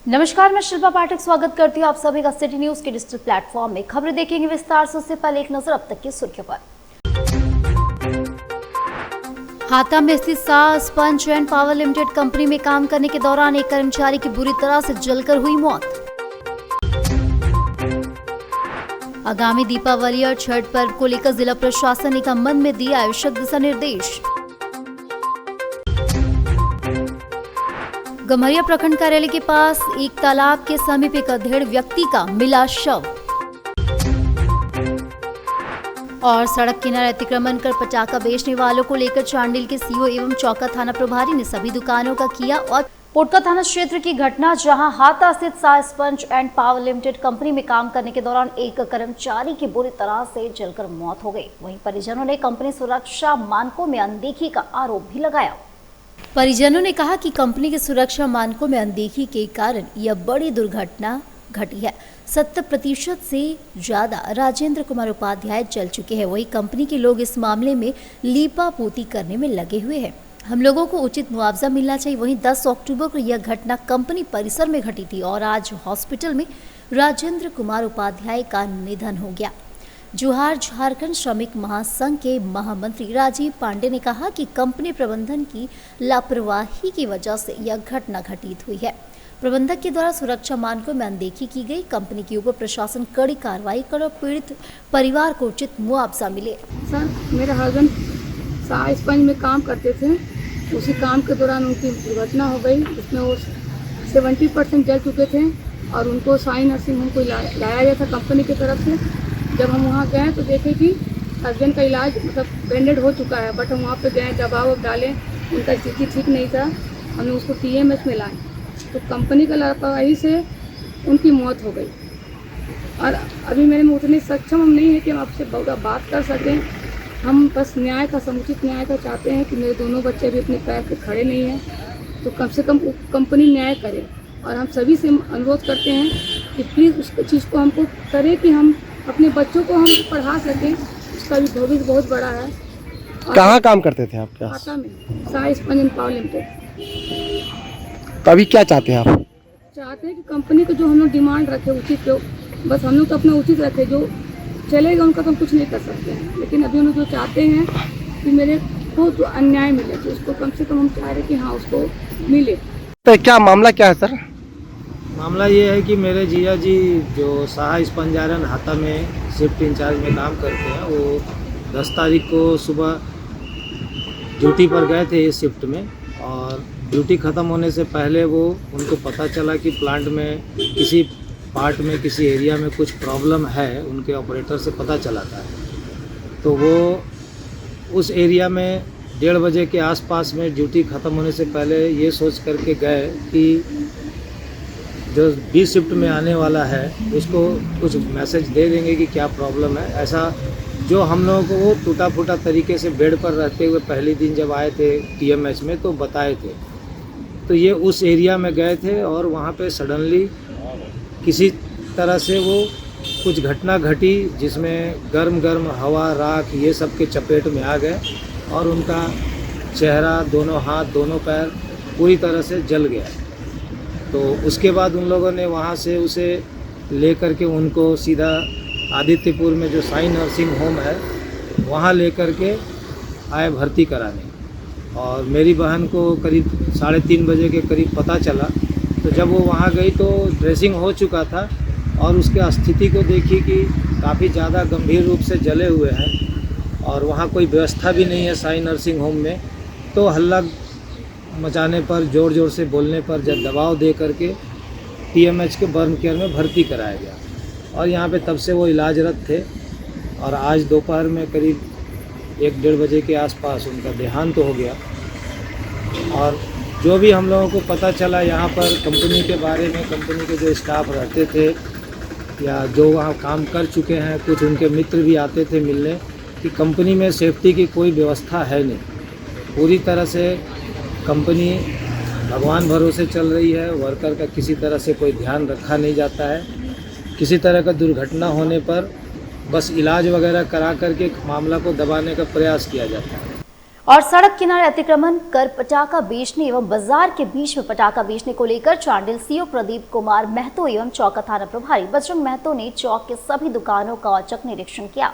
नमस्कार, मैं शिल्पा पाठक स्वागत करती हूँ आप सभी का सिटी न्यूज के डिजिटल प्लेटफॉर्म में। खबरें देखेंगे विस्तार से, उससे पहले एक नजर अब तक की सुर्खियों पर। हाता में स्थित Shah sponge and power limited company में काम करने के दौरान एक कर्मचारी की बुरी तरह से जलकर हुई मौत। आगामी दीपावली और छठ पर्व को लेकर जिला प्रशासन ने संबंध में दिया आवश्यक दिशा निर्देश। गम्हरिया प्रखंड कार्यालय के पास एक तालाब के समीप एक अधेड़ व्यक्ति का मिला शव। और सड़क किनारे अतिक्रमण कर पटाखा बेचने वालों को लेकर चांडिल के सीओ एवं चौका थाना प्रभारी ने सभी दुकानों का किया। और पोटका थाना क्षेत्र की घटना, जहां हाता स्थित Shah sponge and power limited company में काम करने के दौरान एक कर्मचारी की बुरी तरह से जलकर मौत हो गई। वहीं परिजनों ने कंपनी सुरक्षा मानकों में अनदेखी का आरोप भी लगाया। परिजनों ने कहा कि कंपनी के सुरक्षा मानकों में अनदेखी के कारण यह बड़ी दुर्घटना घटी है। 70% से ज्यादा राजेंद्र कुमार उपाध्याय जल चुके हैं। वही कंपनी के लोग इस मामले में लीपापोती करने में लगे हुए हैं। हम लोगों को उचित मुआवजा मिलना चाहिए। वहीं 10 अक्टूबर को यह घटना कंपनी परिसर में घटी थी और आज हॉस्पिटल में राजेंद्र कुमार उपाध्याय का निधन हो गया। जोहार झारखंड श्रमिक महासंघ के महामंत्री राजीव पांडे ने कहा कि कंपनी प्रबंधन की लापरवाही की वजह से यह घटना घटित हुई है। प्रबंधक के द्वारा सुरक्षा मानकों में अनदेखी की गई। कंपनी के ऊपर प्रशासन कड़ी कार्रवाई कर और पीड़ित परिवार को उचित मुआवजा मिले। सर, मेरे हस्बैंड शाह स्पंज में काम करते थे। उसी काम के दौरान उनकी दुर्घटना हो गई, जिसमें वो 70% जल चुके थे और उनको साई नर्सिंग होम को लाया गया था कंपनी की तरफ से। जब हम वहाँ गए तो देखे कि हस्बैंड का इलाज मतलब बैंडेड हो चुका है, बट हम वहाँ पे गए, दवा डाले, उनका स्थिति ठीक नहीं था। हमने उसको TMS में लाए तो कंपनी का लापरवाही से उनकी मौत हो गई। और अभी मेरे में उतनी सक्षम हम नहीं है कि हम आपसे बात कर सकें। हम बस न्याय का, समुचित न्याय का चाहते हैं कि मेरे दोनों बच्चे भी अपने पैर पे खड़े नहीं हैं, तो कम से कम कंपनी न्याय करे। और हम सभी से अनुरोध करते हैं कि प्लीज़ उस चीज़ को हमको करें कि हम अपने बच्चों को हम पढ़ा सकें। उसका भी भविष्य बहुत बड़ा है। कहाँ काम करते थे आप? हाता में Shah sponge and power limited. तो अभी क्या चाहते हैं आप? चाहते हैं कि कंपनी को जो हम लोग डिमांड रखे उचित, जो बस हम लोग तो अपना उचित रखे, जो चलेगा उनका तो हम कुछ नहीं कर सकते हैं। लेकिन अभी हम लोग जो चाहते हैं कि मेरे को जो अन्याय मिले, तो उसको कम से कम हम चाह रहे हैं कि हाँ उसको मिले। तो क्या मामला क्या है सर? मामला ये है कि मेरे जीजा जी जो शाह स्पंज आयरन हाता में शिफ्ट इंचार्ज में काम करते हैं, वो 10 तारीख को सुबह ड्यूटी पर गए थे इस शिफ्ट में। और ड्यूटी ख़त्म होने से पहले वो उनको पता चला कि प्लांट में किसी पार्ट में, किसी एरिया में कुछ प्रॉब्लम है, उनके ऑपरेटर से पता चला था। तो वो उस एरिया में 1:30 बजे के आसपास में ड्यूटी ख़त्म होने से पहले ये सोच करके गए कि जो 20 शिफ्ट में आने वाला है उसको कुछ मैसेज दे देंगे कि क्या प्रॉब्लम है। ऐसा जो हम लोगों को वो टूटा फूटा तरीके से बेड पर रहते हुए पहले दिन जब आए थे TMH में तो बताए थे। तो ये उस एरिया में गए थे और वहाँ पे सडनली किसी तरह से वो कुछ घटना घटी, जिसमें गर्म हवा, राख, ये सब के चपेट में आ गए और उनका चेहरा, दोनों हाथ, दोनों पैर पूरी तरह से जल गया। तो उसके बाद उन लोगों ने वहाँ से उसे ले कर के उनको सीधा आदित्यपुर में जो साई नर्सिंग होम है वहाँ ले कर के आए भर्ती कराने। और मेरी बहन को करीब 3:30 बजे के करीब पता चला। तो जब वो वहाँ गई तो ड्रेसिंग हो चुका था और उसके स्थिति को देखी कि काफ़ी ज़्यादा गंभीर रूप से जले हुए हैं और वहाँ कोई व्यवस्था भी नहीं है साई नर्सिंग होम में। तो हल्ला मचाने पर, ज़ोर ज़ोर से बोलने पर जब दबाव दे करके TMH के बर्न केयर में भर्ती कराया गया और यहाँ पे तब से वो इलाजरत थे। और आज दोपहर में करीब 1-1:30 बजे के आसपास उनका देहांत हो गया। और जो भी हम लोगों को पता चला यहाँ पर कंपनी के बारे में, कंपनी के जो स्टाफ रहते थे या जो वहाँ काम कर चुके हैं, कुछ उनके मित्र भी आते थे मिलने, कि कंपनी में सेफ्टी की कोई व्यवस्था है नहीं। पूरी तरह से कंपनी भगवान भरोसे चल रही है। वर्कर का किसी तरह से कोई ध्यान रखा नहीं जाता है। किसी तरह का दुर्घटना होने पर बस इलाज वगैरह करा करके मामला को दबाने का प्रयास किया जाता है। और सड़क किनारे अतिक्रमण कर पटाखा बेचने एवं बाजार के बीच में पटाखा बेचने को लेकर चांडिल सीओ प्रदीप कुमार महतो एवं चौका थाना प्रभारी बजरंग महतो ने चौक के सभी दुकानों का औचक निरीक्षण किया।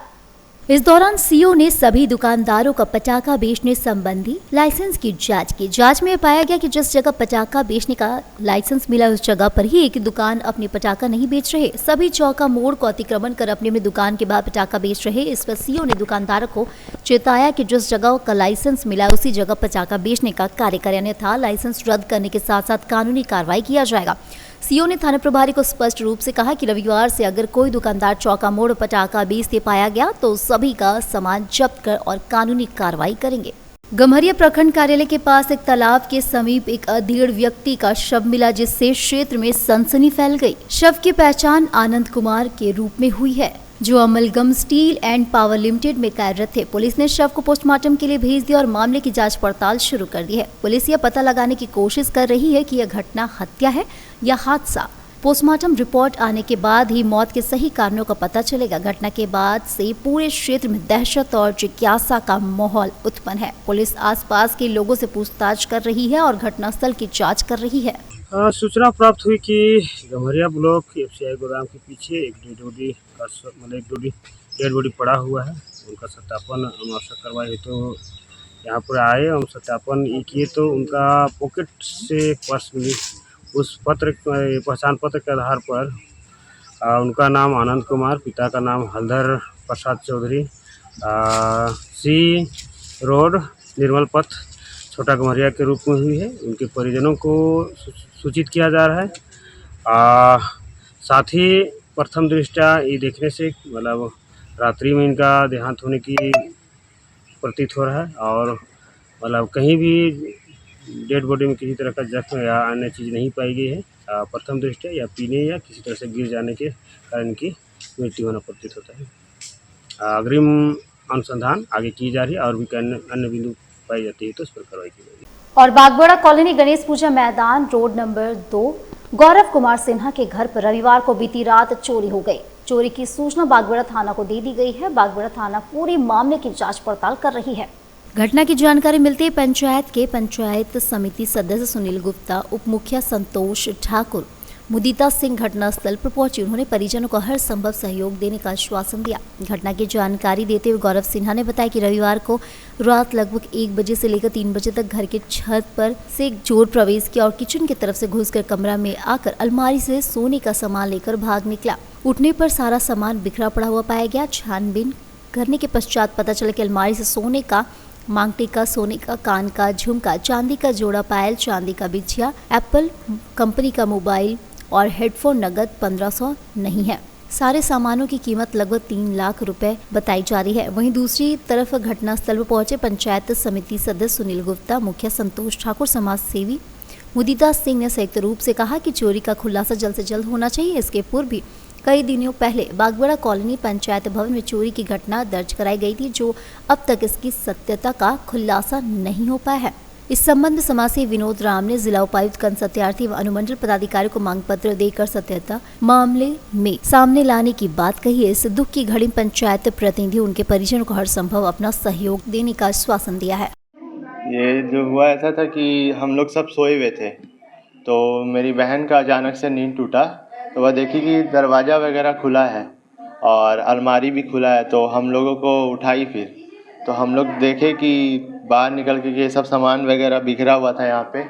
इस दौरान सीओ ने सभी दुकानदारों का पटाखा बेचने संबंधी लाइसेंस की जांच की। जांच में पाया गया कि जिस जगह पटाखा बेचने का लाइसेंस मिला उस जगह पर ही एक दुकान अपने पटाखा नहीं बेच रहे, सभी चौका मोड़ को अतिक्रमण कर अपने दुकान के बाहर पटाखा बेच रहे। इस पर सीओ ने दुकानदारों को चेताया कि जिस जगह का लाइसेंस मिला उसी जगह पटाखा बेचने का कार्य करें, अन्यथा लाइसेंस रद्द करने के साथ साथ कानूनी कार्रवाई किया जाएगा। सीओ ने थाना प्रभारी को स्पष्ट रूप से कहा कि रविवार से अगर कोई दुकानदार चौका मोड़ पटाखा बेचते पाया गया तो सभी का सामान जब्त कर और कानूनी कार्रवाई करेंगे। गम्हरिया प्रखंड कार्यालय के पास एक तालाब के समीप एक अधेड़ व्यक्ति का शव मिला, जिससे क्षेत्र में सनसनी फैल गई। शव की पहचान आनंद कुमार के रूप में हुई है, जो amalgam steel and power limited में कार्यरत थे। पुलिस ने शव को पोस्टमार्टम के लिए भेज दिया और मामले की जांच पड़ताल शुरू कर दी है। पुलिस यह पता लगाने की कोशिश कर रही है कि यह घटना हत्या है या हादसा। पोस्टमार्टम रिपोर्ट आने के बाद ही मौत के सही कारणों का पता चलेगा। घटना के बाद से पूरे क्षेत्र में दहशत और जिज्ञासा का माहौल उत्पन्न है। पुलिस आसपास के लोगों से पूछताछ कर रही है और घटनास्थल की जांच कर रही है। सूचना प्राप्त हुई कि गम्हरिया ब्लॉक एफसीआई गोदाम के पीछे एक डेड बॉडी पड़ा हुआ है। उनका सत्यापन हम आवश्यक कार्रवाई तो यहाँ पर आए, हम सत्यापन ये किए तो उनका पॉकेट से पर्स मिली। उस पहचान पत्र के आधार पर उनका नाम आनंद कुमार, पिता का नाम हलधर प्रसाद चौधरी, सी रोड निर्मल पथ छोटा गम्हरिया के रूप में हुई है। उनके परिजनों को सूचित किया जा रहा है। साथ ही प्रथम दृष्टया ये देखने से मतलब रात्रि में इनका देहांत होने की प्रतीत हो रहा है और मतलब कहीं भी डेड बॉडी में किसी तरह का जख्म या अन्य चीज़ नहीं पाई गई है। प्रथम दृष्टया या पीने या किसी तरह से गिर जाने के कारण इनकी मृत्यु होना प्रतीत होता है। अग्रिम अनुसंधान आगे की जा रही है और भी अन्य बिंदु पाई जाती है तो उस पर कार्रवाई की जाएगी। और बागबड़ा कॉलोनी गणेश पूजा मैदान रोड नंबर 2 गौरव कुमार सिन्हा के घर पर रविवार को बीती रात चोरी हो गई। चोरी की सूचना बागबड़ा थाना को दे दी गई है। बागबड़ा थाना पूरे मामले की जांच पड़ताल कर रही है। घटना की जानकारी मिलते ही पंचायत समिति सदस्य सुनील गुप्ता, उप मुखिया संतोष ठाकुर, मुदिता सिंह घटनास्थल पर पहुंची। उन्होंने परिजनों को हर संभव सहयोग देने का आश्वासन दिया। घटना की जानकारी देते हुए गौरव सिन्हा ने बताया कि रविवार को रात लगभग 1 बजे से लेकर 3 बजे तक घर के छत पर से एक चोर प्रवेश किया और किचन की तरफ से घुसकर कमरा में आकर अलमारी से सोने का सामान लेकर भाग निकला। उठने पर सारा सामान बिखरा पड़ा हुआ पाया गया। छानबीन करने के पश्चात पता चला कि अलमारी से सोने का मांग टीका, सोने का कान का झुमका, चांदी का जोड़ा पायल, चांदी का बिछिया, एप्पल कंपनी का मोबाइल और हेडफोन नगद 1500 नहीं है। सारे सामानों की कीमत लगभग 3 लाख रुपए बताई जा रही है। वहीं दूसरी तरफ घटनास्थल पर पहुंचे पंचायत समिति सदस्य सुनील गुप्ता, मुखिया संतोष ठाकुर, समाज सेवी मुदिता सिंह ने संयुक्त रूप से कहा कि चोरी का खुलासा जल्द से जल्द होना चाहिए। इसके पूर्व भी कई दिनों पहले बागबड़ा कॉलोनी पंचायत भवन में चोरी की घटना दर्ज कराई गई थी, जो अब तक इसकी सत्यता का खुलासा नहीं हो पाया है। इस संबंध में समाजसेवी विनोद राम ने जिला उपायुक्त कंस सत्यार्थी व अनुमंडल पदाधिकारी को मांग पत्र देकर सत्यता मामले में सामने लाने की बात कही है। इस दुख की घड़ी पंचायत प्रतिनिधि उनके परिजनों को हर संभव अपना सहयोग देने का आश्वासन दिया है। ये जो हुआ ऐसा था कि हम लोग सब सोए हुए थे तो मेरी बहन का अचानक से नींद टूटा तो वह देखी कि दरवाज़ा वगैरह खुला है और अलमारी भी खुला है तो हम लोगों को उठाई। फिर तो हम लोग देखे कि बाहर निकल के ये सब सामान वगैरह बिखरा हुआ था यहाँ पे।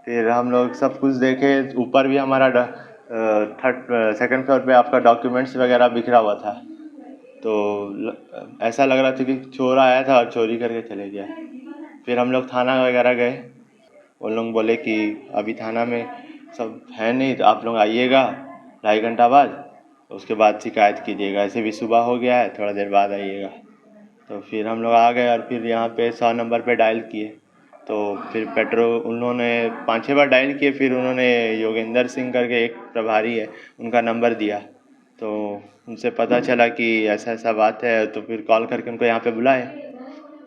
फिर हम लोग सब कुछ देखे, ऊपर भी हमारा सेकंड फ्लोर पे आपका डॉक्यूमेंट्स वगैरह बिखरा हुआ था। तो ऐसा लग रहा था कि चोर आया था और चोरी करके चले गया। फिर हम लोग थाना वगैरह गए, उन लोग बोले कि अभी थाना में सब है नहीं तो आप लोग आइएगा 2.5 घंटा बाद, उसके बाद शिकायत कीजिएगा। ऐसे भी सुबह हो गया है, थोड़ा देर बाद आइएगा। तो फिर हम लोग आ गए और फिर यहाँ पे 100 नंबर पे डायल किए तो फिर पेट्रोल उन्होंने 5-6 बार डायल किए। फिर उन्होंने योगेंद्र सिंह करके एक प्रभारी है, उनका नंबर दिया तो उनसे पता चला कि ऐसा ऐसा बात है। तो फिर कॉल करके उनको यहाँ पे बुलाए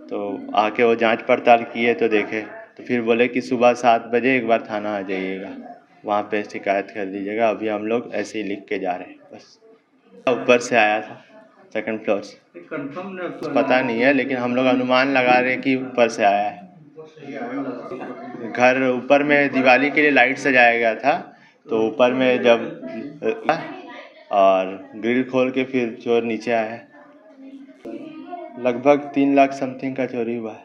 तो आके वो जांच पड़ताल किए तो देखे तो फिर बोले कि सुबह 7 बजे एक बार थाना आ जाइएगा, वहाँ पे शिकायत कर दीजिएगा। अभी हम लोग ऐसे ही लिख के जा रहे हैं, बस ऊपर से आया था। सेकंड फ्लोर से। पता नहीं है, लेकिन हम लोग अनुमान लगा रहे हैं कि ऊपर से आया है। घर ऊपर में दिवाली के लिए लाइट सजाया गया था, तो ऊपर में जब और ग्रिल खोल के फिर चोर नीचे आया। लगभग 3 लाख समथिंग का चोरी हुआ है।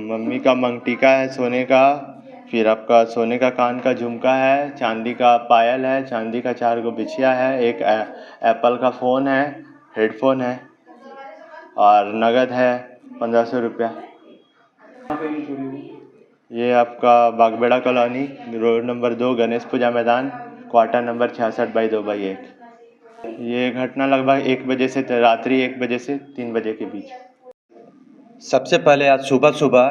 मम्मी का मंगटीका है सोने का, फिर आपका सोने का कान का झुमका है, चांदी का पायल है, चांदी का 4 गो बिछिया है, एक एप्पल का फ़ोन है, हेडफोन है और नगद है 1500 रुपया। ये आपका Bagbera colony, road number 2, Ganesh Puja मैदान, क्वार्टर नंबर 66/2/1। ये घटना लगभग 1 बजे से रात्रि 1 बजे से 3 बजे के बीच। सबसे पहले आज सुबह सुबह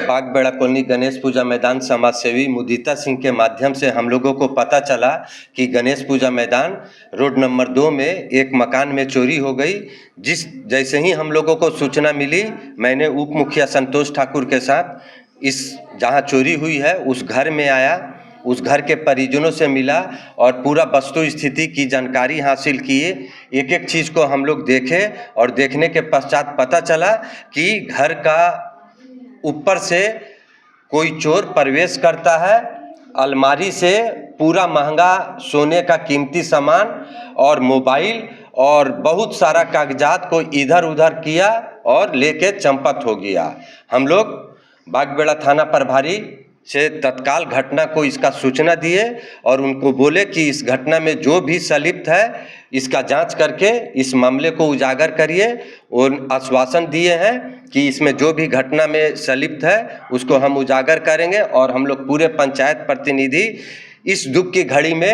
बागबेड़ा कॉलोनी गणेश पूजा मैदान समाज सेवी मुदिता सिंह के माध्यम से हम लोगों को पता चला कि गणेश पूजा मैदान रोड नंबर 2 में एक मकान में चोरी हो गई। जैसे ही हम लोगों को सूचना मिली, मैंने उप मुखिया संतोष ठाकुर के साथ इस जहां चोरी हुई है उस घर में आया, उस घर के परिजनों से मिला और पूरा वस्तु स्थिति की जानकारी हासिल किए। एक एक चीज़ को हम लोग देखे और देखने के पश्चात पता चला कि घर का ऊपर से कोई चोर प्रवेश करता है, अलमारी से पूरा महंगा सोने का कीमती सामान और मोबाइल और बहुत सारा कागजात को इधर उधर किया और लेके चंपत हो गया। हम लोग बागबेड़ा थाना प्रभारी से तत्काल घटना को इसका सूचना दिए और उनको बोले कि इस घटना में जो भी संलिप्त है इसका जांच करके इस मामले को उजागर करिए, और आश्वासन दिए हैं कि इसमें जो भी घटना में संलिप्त है उसको हम उजागर करेंगे। और हम लोग पूरे पंचायत प्रतिनिधि इस दुख की घड़ी में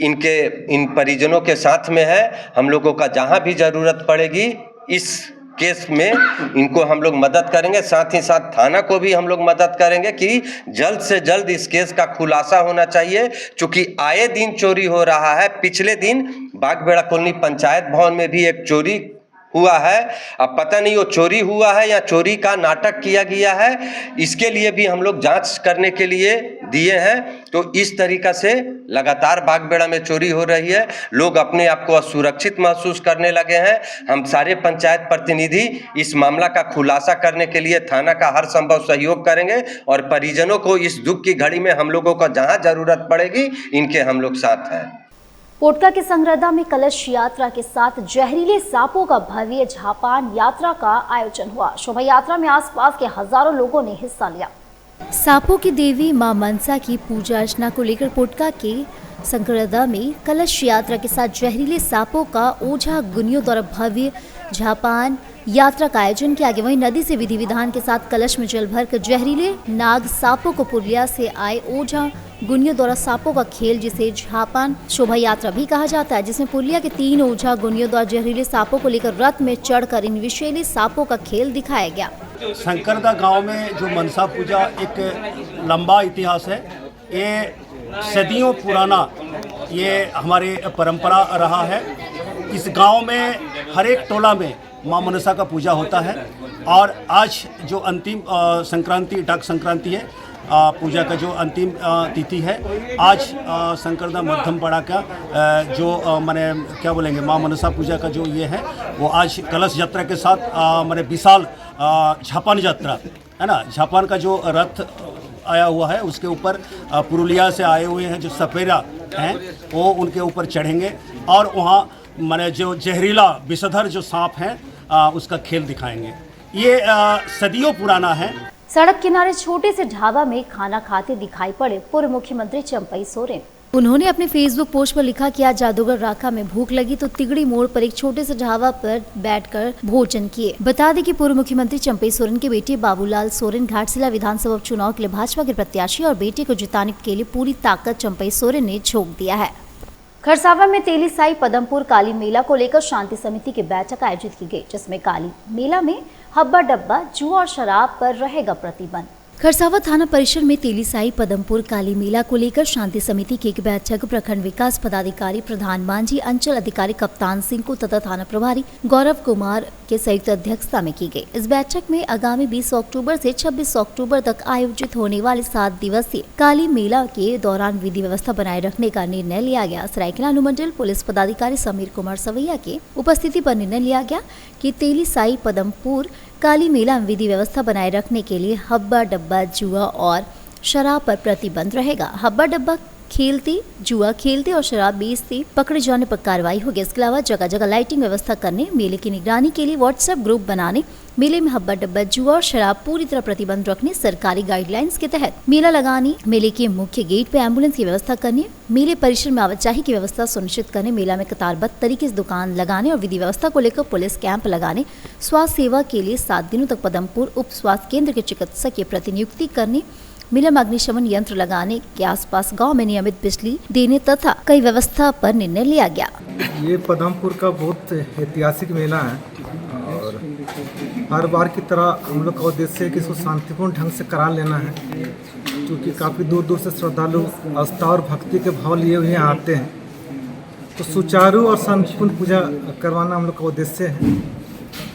इन परिजनों के साथ में है। हम लोगों का जहां भी ज़रूरत पड़ेगी इस केस में इनको हम लोग मदद करेंगे। साथ ही साथ थाना को भी हम लोग मदद करेंगे कि जल्द से जल्द इस केस का खुलासा होना चाहिए, क्योंकि आए दिन चोरी हो रहा है। पिछले दिन बागबेड़ा कॉलोनी पंचायत भवन में भी एक चोरी हुआ है। अब पता नहीं वो चोरी हुआ है या चोरी का नाटक किया गया है, इसके लिए भी हम लोग जांच करने के लिए दिए हैं। तो इस तरीका से लगातार बागबेड़ा में चोरी हो रही है, लोग अपने आप को असुरक्षित महसूस करने लगे हैं। हम सारे पंचायत प्रतिनिधि इस मामला का खुलासा करने के लिए थाना का हर संभव सहयोग करेंगे और परिजनों को इस दुख की घड़ी में हम लोगों को जहां जरूरत पड़ेगी इनके हम लोग साथ हैं। पोटका के संगरदा में कलश यात्रा के साथ जहरीले सांपों का भव्य झापान यात्रा का आयोजन हुआ। शोभा यात्रा में आसपास के हजारों लोगों ने हिस्सा लिया। सांपों की देवी मां मनसा की पूजा अर्चना को लेकर पोटका के संगरदा में कलश यात्रा के साथ जहरीले सांपों का ओझा गुनियों द्वारा भव्य झापान यात्रा का आयोजन किया गया। वहीं नदी से विधि विधान के साथ कलश में जल भरकर जहरीले नाग सांपों को पुरलिया से आए ओझा गुनियों द्वारा सांपों का खेल, जिसे झापान शोभा यात्रा भी कहा जाता है, जिसमें पुरलिया के 3 ओझा गुनियों द्वारा जहरीले सांपों को लेकर रथ में चढ़कर इन विषैले सांपों का खेल दिखाया गया। संकरदा गांव में जो मनसा पूजा एक लंबा इतिहास है, ये सदियों पुराना ये हमारे परंपरा रहा है। इस गांव में हर एक टोला में मां मनसा का पूजा होता है और आज जो अंतिम संक्रांति डाक संक्रांति है, पूजा का जो अंतिम तिथि है, आज संकरदा मध्यम पाड़ा का जो माने क्या बोलेंगे मां मनसा पूजा का जो ये है वो आज कलश यात्रा के साथ माने विशाल झापान यात्रा है ना, झापान का जो रथ आया हुआ है उसके ऊपर पुरुलिया से आए हुए हैं जो सपेरा हैं वो उनके ऊपर चढ़ेंगे और वहाँ माने जो जहरीला विषधर जो सांप हैं उसका खेल दिखाएंगे। ये सदियों पुराना है। सड़क किनारे छोटे से ढाबा में खाना खाते दिखाई पड़े पूर्व मुख्यमंत्री चंपई सोरेन। उन्होंने अपने फेसबुक पोस्ट पर लिखा कि आज जादूगर राखा में भूख लगी तो तिगड़ी मोड़ पर एक छोटे से ढाबा पर बैठकर भोजन किए। बता दें कि पूर्व मुख्यमंत्री चंपई सोरेन के बेटे बाबूलाल सोरेन घाटशिला विधानसभा उपचुनाव के लिए भाजपा के प्रत्याशी और बेटे को जिताने के लिए पूरी ताकत चंपई सोरेन ने झोंक दिया है। खरसावा में तेलीसाई पदमपुर काली मेला को लेकर शांति समिति की बैठक आयोजित की गई, जिसमें काली मेला में हब्बा डब्बा जुआ और शराब पर रहेगा प्रतिबंध। खरसावा थाना परिसर में तेलीसाई पदमपुर काली मेला को लेकर शांति समिति की एक बैठक प्रखंड विकास पदाधिकारी प्रधान मांझी, अंचल अधिकारी कप्तान सिंह को तथा थाना प्रभारी गौरव कुमार के संयुक्त अध्यक्षता में की गई। इस बैठक में आगामी 20 अक्टूबर से 26 अक्टूबर तक आयोजित होने वाले 7 दिवसीय काली मेला के दौरान विधि व्यवस्था बनाए रखने का निर्णय लिया गया। सरायकेला अनुमंडल पुलिस पदाधिकारी समीर कुमार सवैया के उपस्थिति पर निर्णय लिया गया कि तेलीसाई पदमपुर काली मेला में विधि व्यवस्था बनाए रखने के लिए हब्बा डब्बा जुआ और शराब पर प्रतिबंध रहेगा। हब्बा डब्बा खेलते, जुआ खेलते और शराब बेचते पकड़े जाने पर कार्रवाई होगी। इसके अलावा जगह जगह लाइटिंग व्यवस्था करने, मेले की निगरानी के लिए व्हाट्सएप ग्रुप बनाने, मेले में हब्बा डब्बा जुआ और शराब पूरी तरह प्रतिबंध रखने, सरकारी गाइडलाइंस के तहत मेला लगाने, मेले के मुख्य गेट पे एम्बुलेंस की व्यवस्था करने, मेले परिसर में आवाजाही की व्यवस्था सुनिश्चित करने, मेला में कतारबद्ध तरीके से दुकान लगाने और विधि व्यवस्था को लेकर पुलिस कैंप लगाने, स्वास्थ्य सेवा के लिए 7 दिनों तक पदमपुर उप स्वास्थ्य केंद्र के चिकित्सक की प्रतिनियुक्ति करने, मेला में अग्निशमन यंत्र लगाने के आसपास गांव में नियमित बिजली देने तथा कई व्यवस्था पर निर्णय लिया गया। ये पदमपुर का बहुत ऐतिहासिक मेला है और हर बार की तरह हम लोग का उद्देश्य है कि इसको शांतिपूर्ण ढंग से करा लेना है, क्योंकि काफ़ी दूर दूर से श्रद्धालु आस्था और भक्ति के भाव लिए हुए आते हैं। तो सुचारू और शांतिपूर्ण पूजा करवाना हम लोग का उद्देश्य है।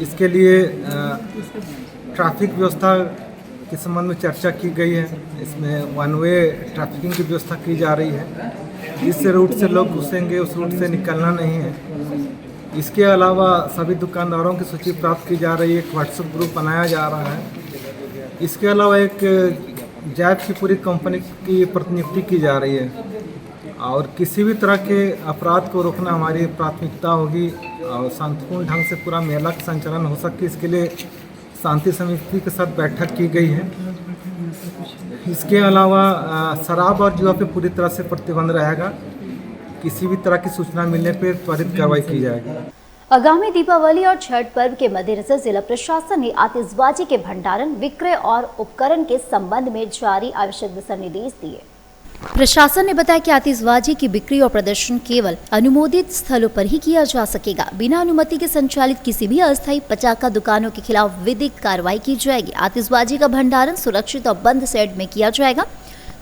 इसके लिए ट्रैफिक व्यवस्था के संबंध में चर्चा की गई है। इसमें 1 वे ट्रैफिकिंग की व्यवस्था की जा रही है। जिस रूट से लोग घुसेंगे उस रूट से निकलना नहीं है। इसके अलावा सभी दुकानदारों की सूची प्राप्त की जा रही है, एक व्हाट्सएप ग्रुप बनाया जा रहा है। इसके अलावा एक जैब की पूरी कंपनी की प्रतिनियुक्ति की जा रही है और किसी भी तरह के अपराध को रोकना हमारी प्राथमिकता होगी और शांतिपूर्ण ढंग से पूरा मेला का संचालन हो सके, इसके लिए शांति समिति के साथ बैठक की गई है। इसके अलावा शराब और जुआ पे पूरी तरह से प्रतिबंध रहेगा। किसी भी तरह की सूचना मिलने पर त्वरित कार्रवाई की जाएगी। आगामी दीपावली और छठ पर्व के मद्देनजर जिला प्रशासन ने आतिशबाजी के भंडारण, विक्रय और उपकरण के संबंध में जारी आवश्यक दिशा निर्देश दिए। प्रशासन ने बताया कि आतिशबाजी की बिक्री और प्रदर्शन केवल अनुमोदित स्थलों पर ही किया जा सकेगा। बिना अनुमति के संचालित किसी भी अस्थायी पटाखा दुकानों के खिलाफ विधिक कार्रवाई की जाएगी। आतिशबाजी का भंडारण सुरक्षित और बंद शेड में किया जाएगा।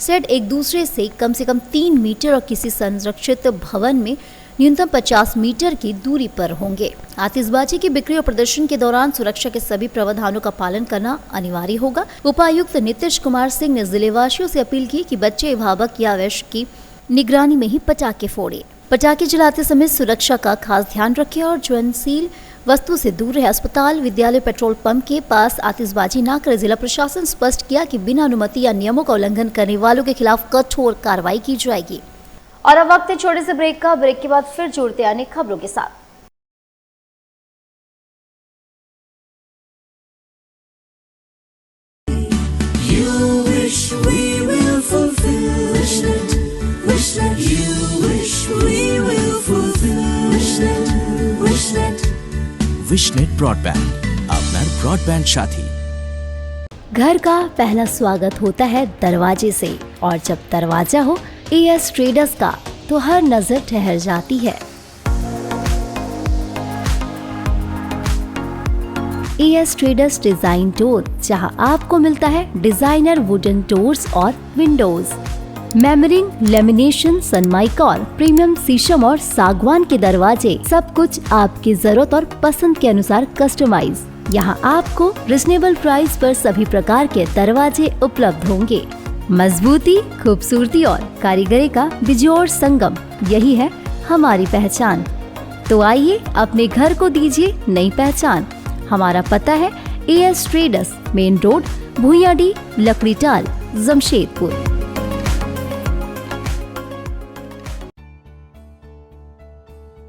शेड एक दूसरे से कम 3 मीटर और किसी संरक्षित भवन में न्यूनतम 50 मीटर की दूरी पर होंगे। आतिशबाजी की बिक्री और प्रदर्शन के दौरान सुरक्षा के सभी प्रावधानों का पालन करना अनिवार्य होगा। उपायुक्त नीतीश कुमार सिंह ने जिलेवासियों से अपील की कि बच्चे अभिभावक या वयस्क की निगरानी में ही पटाखे फोड़े। पटाखे जलाते समय सुरक्षा का खास ध्यान रखें और ज्वलनशील वस्तु से दूर रहे। अस्पताल, विद्यालय, पेट्रोल पंप के पास आतिशबाजी न करें। जिला प्रशासन स्पष्ट किया कि बिना अनुमति या नियमों का उल्लंघन करने वालों के खिलाफ कठोर कार्रवाई की जाएगी। और अब वक्त है छोटे से ब्रेक का। ब्रेक के बाद फिर जुड़ते आने खबरों के साथ। विशनेट ब्रॉडबैंड, अपना ब्रॉडबैंड साथी। घर का पहला स्वागत होता है दरवाजे से, और जब दरवाजा हो एएस ट्रेडर्स का तो हर नजर ठहर जाती है। एएस ट्रेडर्स डिजाइन डोर, जहां आपको मिलता है डिजाइनर वुडन डोर्स और विंडोज, मेमरिंग, लेमिनेशन, सनमाइका, प्रीमियम शीशम और सागवान के दरवाजे, सब कुछ आपकी जरूरत और पसंद के अनुसार कस्टमाइज। यहाँ आपको रिजनेबल प्राइस पर सभी प्रकार के दरवाजे उपलब्ध होंगे। मजबूती, खूबसूरती और कारीगरी का बेजोड़ संगम, यही है हमारी पहचान। तो आइए अपने घर को दीजिए नई पहचान। हमारा पता है AS traders, main road, Bhuiyadih, Lakdital, Jamshedpur.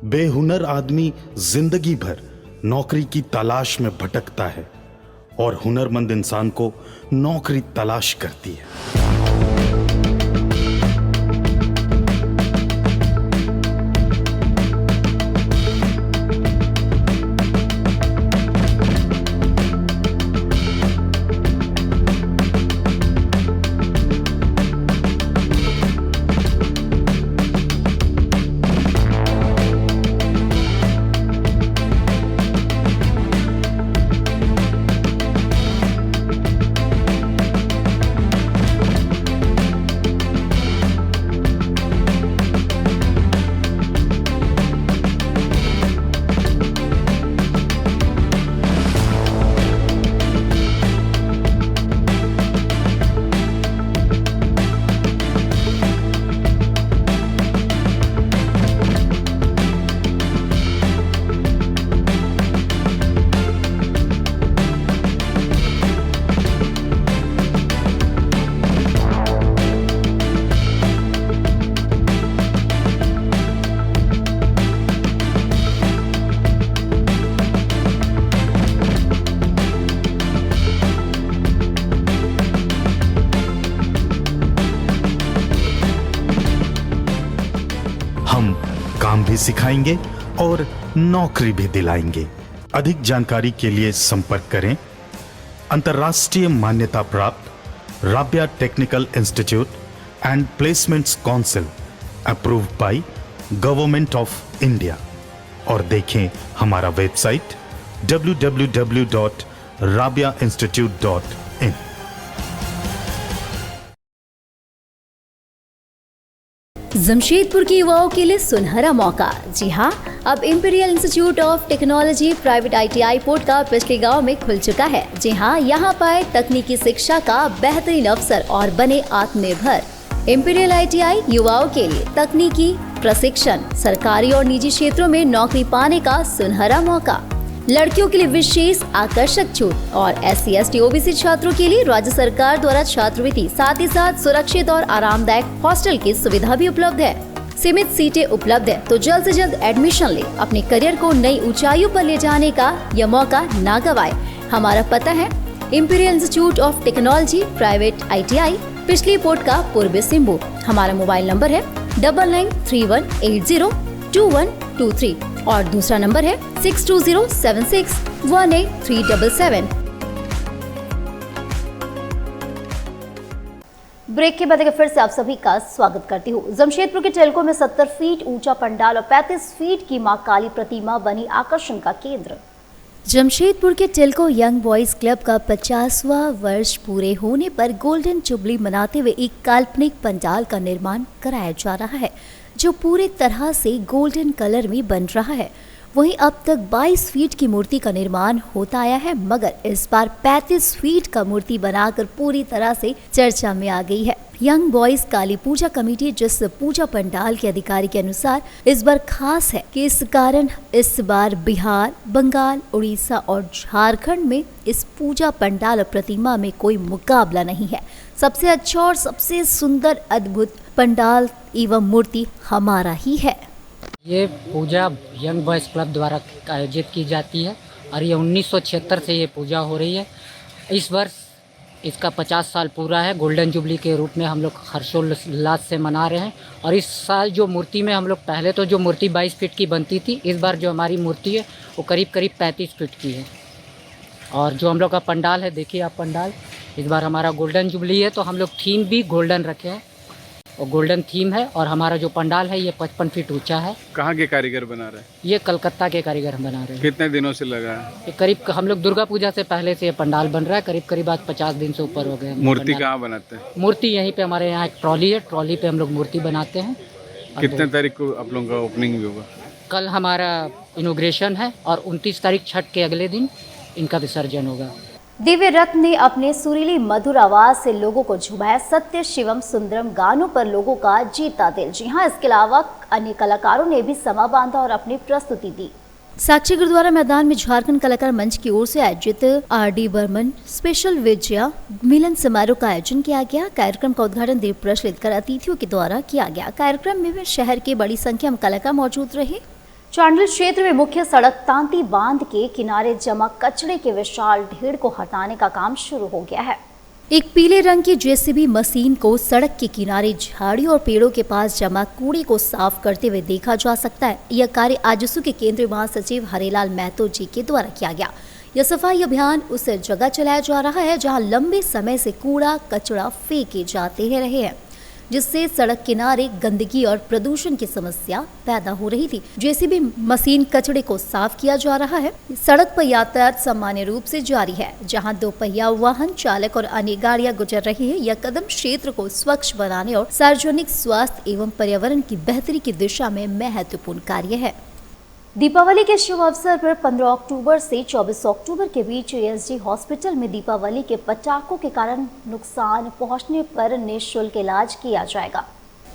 बेहुनर आदमी जिंदगी भर नौकरी की तलाश में भटकता है और हुनरमंद इंसान को नौकरी तलाश करती है। काम भी सिखाएंगे और नौकरी भी दिलाएंगे। अधिक जानकारी के लिए संपर्क करें अंतर्राष्ट्रीय मान्यता प्राप्त Rabia technical institute and placements council approved by government of India और देखें हमारा वेबसाइट www.rabiainstitute.in। जमशेदपुर के युवाओं के लिए सुनहरा मौका। जी हां, अब imperial institute of technology private ITI port का पिछले गांव में खुल चुका है। जी हां, यहां पाए तकनीकी शिक्षा का बेहतरीन अवसर और बने आत्मनिर्भर। इंपीरियल ITI युवाओं के लिए तकनीकी प्रशिक्षण, सरकारी और निजी क्षेत्रों में नौकरी पाने का सुनहरा मौका। लड़कियों के लिए विशेष आकर्षक छूट और SC ST OBC छात्रों के लिए राज्य सरकार द्वारा छात्रवृत्ति, साथ ही साथ सुरक्षित और आरामदायक हॉस्टल की सुविधा भी उपलब्ध है। सीमित सीटें उपलब्ध है, तो जल्द से जल्द एडमिशन ले, अपने करियर को नई ऊंचाइयों पर ले जाने का यह मौका ना गवाए। हमारा पता है imperial institute of technology private ITI, पिछली पोर्ट का पूर्वी सिंहभूम। हमारा मोबाइल नंबर है 9931802123 और दूसरा नंबर है 6207618377। ब्रेक के बाद एक फिर से आप सभी का स्वागत करती हूँ। जमशेदपुर के टेल्को में 70 फीट ऊंचा पंडाल और 35 फीट की मां काली प्रतिमा बनी आकर्षण का केंद्र। जमशेदपुर के टेल्को यंग बॉयज क्लब का 50वां वर्ष पूरे होने पर गोल्डन जुबली मनाते हुए एक काल्पनिक पंडाल का निर्माण कराया जा रहा है, जो पूरी तरह से गोल्डन कलर में बन रहा है। वहीं अब तक 22 फीट की मूर्ति का निर्माण होता आया है, मगर इस बार 35 फीट का मूर्ति बनाकर पूरी तरह से चर्चा में आ गई है। यंग बॉयज काली पूजा कमेटी जिस पूजा पंडाल के अधिकारी के अनुसार इस बार खास है कि इस कारण इस बार बिहार, बंगाल, उड़ीसा और झारखंड में इस पूजा पंडाल और प्रतिमा में कोई मुकाबला नहीं है। सबसे अच्छा और सबसे सुंदर अद्भुत पंडाल एवं मूर्ति हमारा ही है। ये पूजा यंग बॉयज़ क्लब द्वारा आयोजित की जाती है और ये 1976 से ये पूजा हो रही है। इस वर्ष इसका 50 साल पूरा है। गोल्डन जुबली के रूप में हम लोग हर्षोल्लास से मना रहे हैं। और इस साल जो मूर्ति में हम लोग, पहले तो जो मूर्ति 22 फीट की बनती थी, इस बार जो हमारी मूर्ति है वो करीब 35 फीट की है। और जो हम लोग का पंडाल है, देखिए आप पंडाल, इस बार हमारा गोल्डन जुबली है तो हम लोग थीम भी गोल्डन रखे हैं और गोल्डन थीम है। और हमारा जो पंडाल है ये 55 फीट ऊंचा है। कहाँ के कारीगर बना रहे हैं? ये कलकत्ता के कारीगर हम बना रहे हैं। कितने दिनों से लगा है? ये करीब हम लोग दुर्गा पूजा से पहले से ये पंडाल बन रहा है। करीब आज 50 दिन से ऊपर हो गए। मूर्ति कहाँ बनाते हैं? मूर्ति यहीं पे हमारे यहाँ एक ट्रॉली है, ट्रॉली पे हम लोग मूर्ति बनाते हैं। कितने तारीख को आप लोगों का ओपनिंग भी होगा? कल हमारा इनॉग्रेशन है और 29 तारीख छठ के अगले दिन इनका विसर्जन होगा। दिव्य रत्न ने अपने सुरीली मधुर आवाज से लोगों को झुमाया। सत्य शिवम सुंदरम गानों पर लोगों का जीता दिल। जी हां, इसके अलावा अन्य कलाकारों ने भी समा बांधा और अपनी प्रस्तुति दी। साक्षी गुरुद्वारा मैदान में झारखंड कलाकार मंच की ओर से आयोजित RD बर्मन स्पेशल विजया मिलन समारोह का आयोजन किया गया। कार्यक्रम का उद्घाटन देव प्रचलित कर अतिथियों के द्वारा किया गया। कार्यक्रम में शहर के बड़ी संख्या में कलाकार मौजूद रहे। चांडिल क्षेत्र में मुख्य सड़क तांती बांध के किनारे जमा कचरे के विशाल ढेर को हटाने का काम शुरू हो गया है। एक पीले रंग की JCB मशीन को सड़क के किनारे झाड़ियों और पेड़ों के पास जमा कूड़े को साफ करते हुए देखा जा सकता है। यह कार्य आजसू के केंद्रीय महासचिव हरिलाल महतो जी के द्वारा किया गया। यह सफाई अभियान उस जगह चलाया जा रहा है जहां लंबे समय से कूड़ा कचरा फेंके जाते रहे हैं, जिससे सड़क किनारे गंदगी और प्रदूषण की समस्या पैदा हो रही थी। JCB मशीन कचरे को साफ किया जा रहा है। सड़क पर यातायात सामान्य रूप से जारी है, जहां 2 पहिया वाहन चालक और अन्य गाड़ियां गुजर रही है। यह कदम क्षेत्र को स्वच्छ बनाने और सार्वजनिक स्वास्थ्य एवं पर्यावरण की बेहतरी की दिशा में महत्वपूर्ण कार्य है। दीपावली के शुभ अवसर पर 15 अक्टूबर से 24 अक्टूबर के बीच ESG हॉस्पिटल में दीपावली के पटाखों के कारण नुकसान पहुंचने पर निःशुल्क इलाज किया जाएगा।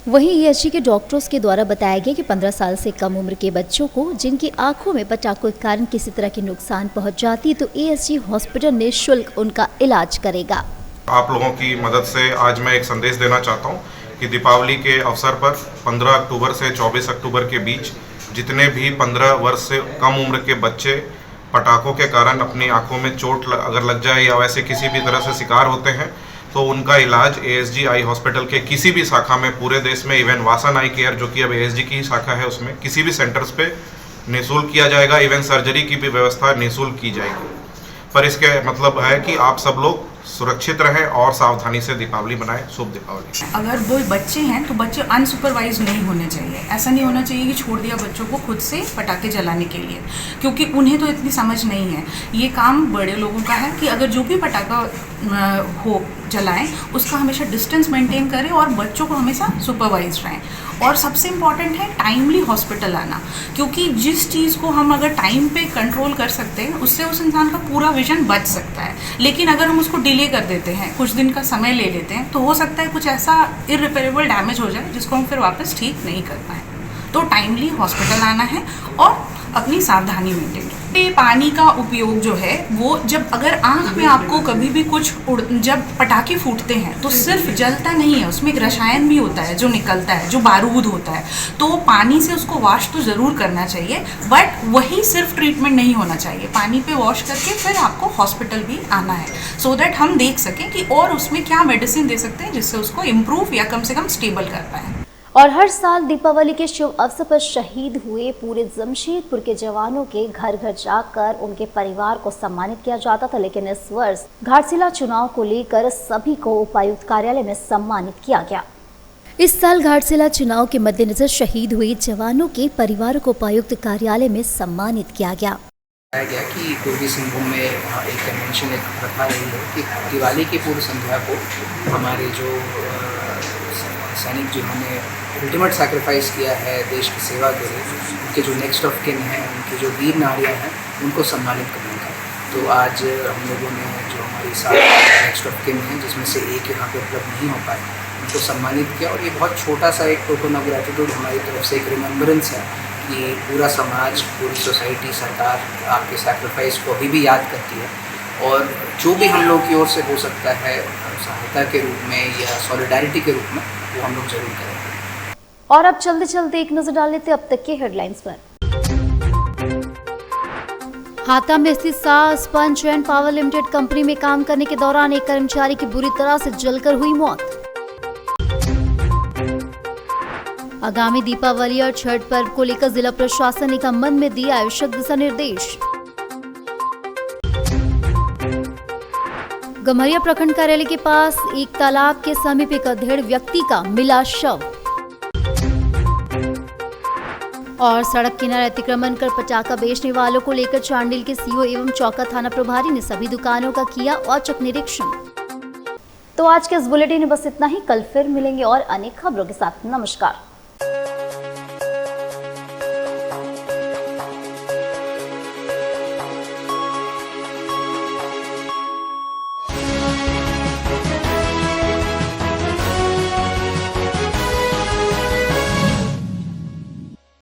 वहीं ESG के डॉक्टर्स के द्वारा बताया गया कि 15 साल से कम उम्र के बच्चों को जिनकी आंखों में पटाखों के कारण किसी तरह की नुकसान पहुंच जाती तो ESG हॉस्पिटल निःशुल्क उनका इलाज करेगा। आप लोगों की मदद से आज मैं एक संदेश देना चाहता हूँ कि दीपावली के अवसर पर 15 अक्टूबर से 24 अक्टूबर के बीच जितने भी 15 वर्ष से कम उम्र के बच्चे पटाखों के कारण अपनी आंखों में चोट अगर लग जाए या वैसे किसी भी तरह से शिकार होते हैं तो उनका इलाज एएसजी आई हॉस्पिटल के किसी भी शाखा में पूरे देश में, इवन वासन आई केयर जो कि अब एएसजी की शाखा है उसमें किसी भी सेंटर्स पे निःशुल्क किया जाएगा। इवन सर्जरी की भी व्यवस्था निःशुल्क की जाएगी। पर इसके मतलब है कि आप सब लोग सुरक्षित रहें और सावधानी से दीपावली मनाएं। शुभ दीपावली। अगर दो बच्चे हैं तो बच्चे अनसुपरवाइज नहीं होने चाहिए। ऐसा नहीं होना चाहिए कि छोड़ दिया बच्चों को खुद से पटाखे जलाने के लिए, क्योंकि उन्हें तो इतनी समझ नहीं है। ये काम बड़े लोगों का है कि अगर जो भी पटाखा हो जलाएं उसका हमेशा डिस्टेंस मेंटेन करें और बच्चों को हमेशा सुपरवाइज रहें। और सबसे इम्पॉर्टेंट है टाइमली हॉस्पिटल आना, क्योंकि जिस चीज़ को हम अगर टाइम पे कंट्रोल कर सकते हैं उससे उस इंसान का पूरा विजन बच सकता है। लेकिन अगर हम उसको डिले कर देते हैं, कुछ दिन का समय ले लेते हैं, तो हो सकता है कुछ ऐसा इररिपेरेबल डैमेज हो जाए जिसको हम फिर वापस ठीक नहीं कर पाएँ। तो टाइमली हॉस्पिटल आना है और अपनी सावधानी मेंटेन करें। पानी का उपयोग जो है वो जब अगर आँख में आपको कभी भी कुछ जब पटाखे फूटते हैं तो सिर्फ जलता नहीं है, उसमें एक रसायन भी होता है जो निकलता है, जो बारूद होता है। तो पानी से उसको वॉश तो ज़रूर करना चाहिए, बट वही सिर्फ ट्रीटमेंट नहीं होना चाहिए। पानी पे वॉश करके फिर आपको हॉस्पिटल भी आना है, सो दैट हम देख सकें कि और उसमें क्या मेडिसिन दे सकते हैं जिससे उसको इम्प्रूव या कम से कम स्टेबल कर पाएँ। और हर साल दीपावली के शुभ अवसर पर शहीद हुए पूरे जमशेदपुर के जवानों के घर घर जाकर उनके परिवार को सम्मानित किया जाता था, लेकिन इस वर्ष घाटशिला चुनाव को लेकर सभी को उपायुक्त कार्यालय में सम्मानित किया गया। इस साल घाटशिला चुनाव के मद्देनजर शहीद हुए जवानों के परिवारों को उपायुक्त कार्यालय में सम्मानित किया गया। गया कि पूर्वी सिंहभूम में एक कन्वेंशन एक प्रथा रही है कि दिवाली की पूर्व संध्या को हमारे जो सैनिक जिन्होंने अल्टीमेट सैक्रिफाइस किया है देश की सेवा के लिए, उनके जो नेक्स्ट ऑफ किन हैं, उनकी जो वीर नारियाँ हैं, उनको सम्मानित करने का। तो आज हम लोगों ने जो हमारी 7 नेक्स्ट ऑफ किन हैं, जिसमें से एक यहाँ पे उपलब्ध नहीं हो पाए, उनको सम्मानित किया। और ये बहुत छोटा सा एक टोकन ऑफ ग्रैटिट्यूड हमारी तरफ से, एक रिमेम्बरेंस है कि पूरा समाज, पूरी सोसाइटी, सरकार आपके सैक्रिफाइस को अभी भी याद करती है। और जो भी हम लोग की ओर से हो सकता है सहायता के रूप में या सॉलिडारिटी के रूप में, वो हम लोग जरूर करेंगे। और अब चलते चलते एक नजर डाल लेते अब तक के हेडलाइंस पर। हाता में स्थित Shah sponge and power limited company में काम करने के दौरान एक कर्मचारी की बुरी तरह से जलकर हुई मौत। आगामी दीपावली और छठ पर्व को लेकर जिला प्रशासन ने मन में दिया आवश्यक दिशा निर्देश। गम्हरिया प्रखंड कार्यालय के पास एक तालाब के समीप एक अधेड़ व्यक्ति का मिला शव। और सड़क किनारे अतिक्रमण कर पटाखा बेचने वालों को लेकर चांडिल के सीओ एवं चौका थाना प्रभारी ने सभी दुकानों का किया औचक निरीक्षण। तो आज के इस बुलेटिन में बस इतना ही। कल फिर मिलेंगे और अनेक खबरों के साथ। नमस्कार।